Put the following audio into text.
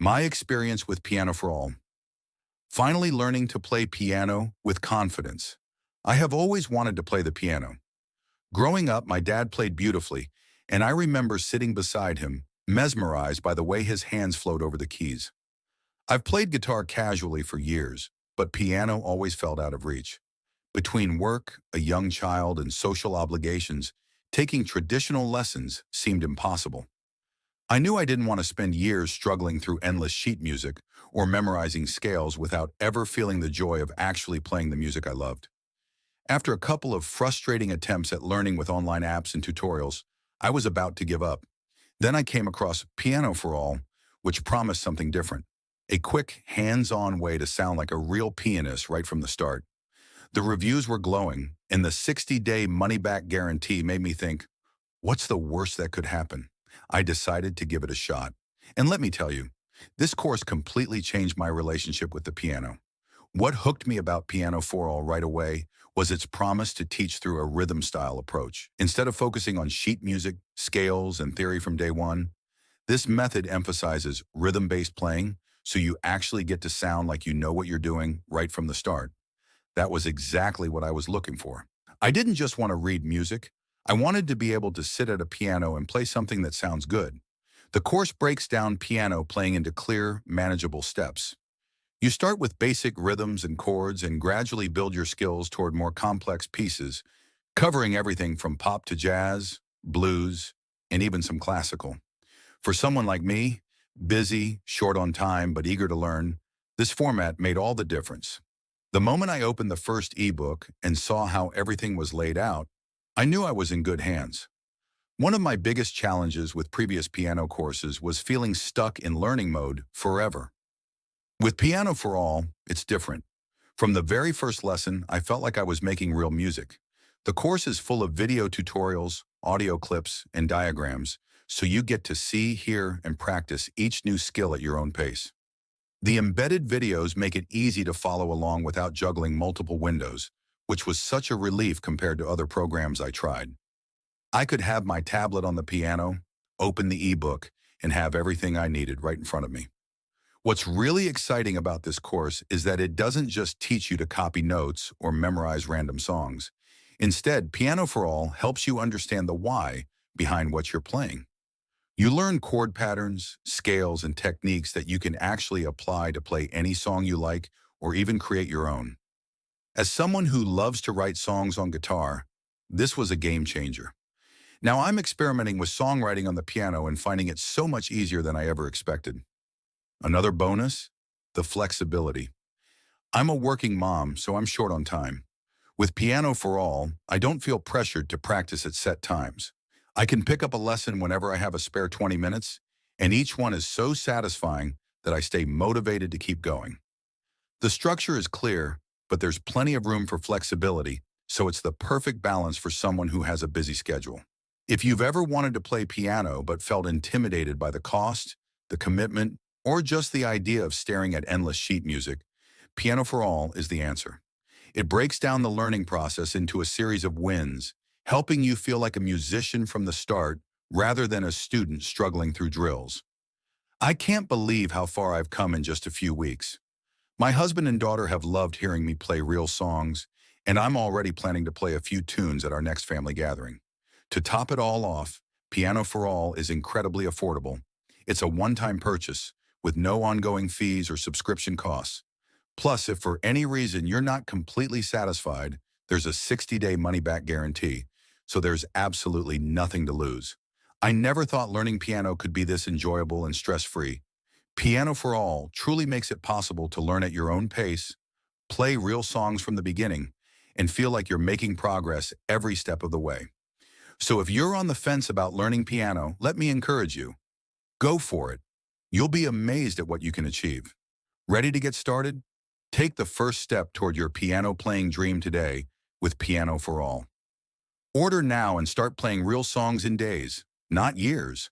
My experience with Pianoforall. Finally learning to play piano with confidence. I have always wanted to play the piano. Growing up, my dad played beautifully, and I remember sitting beside him, mesmerized by the way his hands flowed over the keys. I've played guitar casually for years, but piano always felt out of reach. Between work, a young child, and social obligations, taking traditional lessons seemed impossible. I knew I didn't want to spend years struggling through endless sheet music or memorizing scales without ever feeling the joy of actually playing the music I loved. After a couple of frustrating attempts at learning with online apps and tutorials, I was about to give up. Then I came across Pianoforall, which promised something different. A quick, hands-on way to sound like a real pianist right from the start. The reviews were glowing, and the 60-day money-back guarantee made me think, what's the worst that could happen? I decided to give it a shot. And let me tell you, this course completely changed my relationship with the piano. What hooked me about Pianoforall right away was its promise to teach through a rhythm-style approach. Instead of focusing on sheet music, scales, and theory from day one, this method emphasizes rhythm-based playing, so you actually get to sound like you know what you're doing right from the start. That was exactly what I was looking for. I didn't just want to read music. I wanted to be able to sit at a piano and play something that sounds good. The course breaks down piano playing into clear, manageable steps. You start with basic rhythms and chords and gradually build your skills toward more complex pieces, covering everything from pop to jazz, blues, and even some classical. For someone like me, busy, short on time, but eager to learn, this format made all the difference. The moment I opened the first ebook and saw how everything was laid out, I knew I was in good hands. One of my biggest challenges with previous piano courses was feeling stuck in learning mode forever. With Pianoforall, it's different. From the very first lesson, I felt like I was making real music. The course is full of video tutorials, audio clips, and diagrams, so you get to see, hear, and practice each new skill at your own pace. The embedded videos make it easy to follow along without juggling multiple windows, which was such a relief compared to other programs I tried. I could have my tablet on the piano, open the ebook, and have everything I needed right in front of me. What's really exciting about this course is that it doesn't just teach you to copy notes or memorize random songs. Instead, Pianoforall helps you understand the why behind what you're playing. You learn chord patterns, scales, and techniques that you can actually apply to play any song you like or even create your own. As someone who loves to write songs on guitar, this was a game changer. Now I'm experimenting with songwriting on the piano and finding it so much easier than I ever expected. Another bonus, the flexibility. I'm a working mom, so I'm short on time. With Pianoforall, I don't feel pressured to practice at set times. I can pick up a lesson whenever I have a spare 20 minutes, and each one is so satisfying that I stay motivated to keep going. The structure is clear, but there's plenty of room for flexibility, so it's the perfect balance for someone who has a busy schedule. If you've ever wanted to play piano but felt intimidated by the cost, the commitment, or just the idea of staring at endless sheet music, Pianoforall is the answer. It breaks down the learning process into a series of wins, helping you feel like a musician from the start rather than a student struggling through drills. I can't believe how far I've come in just a few weeks. My husband and daughter have loved hearing me play real songs, and I'm already planning to play a few tunes at our next family gathering. To top it all off, Pianoforall is incredibly affordable. It's a one-time purchase with no ongoing fees or subscription costs. Plus, if for any reason you're not completely satisfied, there's a 60-day money-back guarantee, so there's absolutely nothing to lose. I never thought learning piano could be this enjoyable and stress-free. Pianoforall truly makes it possible to learn at your own pace, play real songs from the beginning, and feel like you're making progress every step of the way. So if you're on the fence about learning piano, let me encourage you. Go for it. You'll be amazed at what you can achieve. Ready to get started? Take the first step toward your piano playing dream today with Pianoforall. Order now and start playing real songs in days, not years.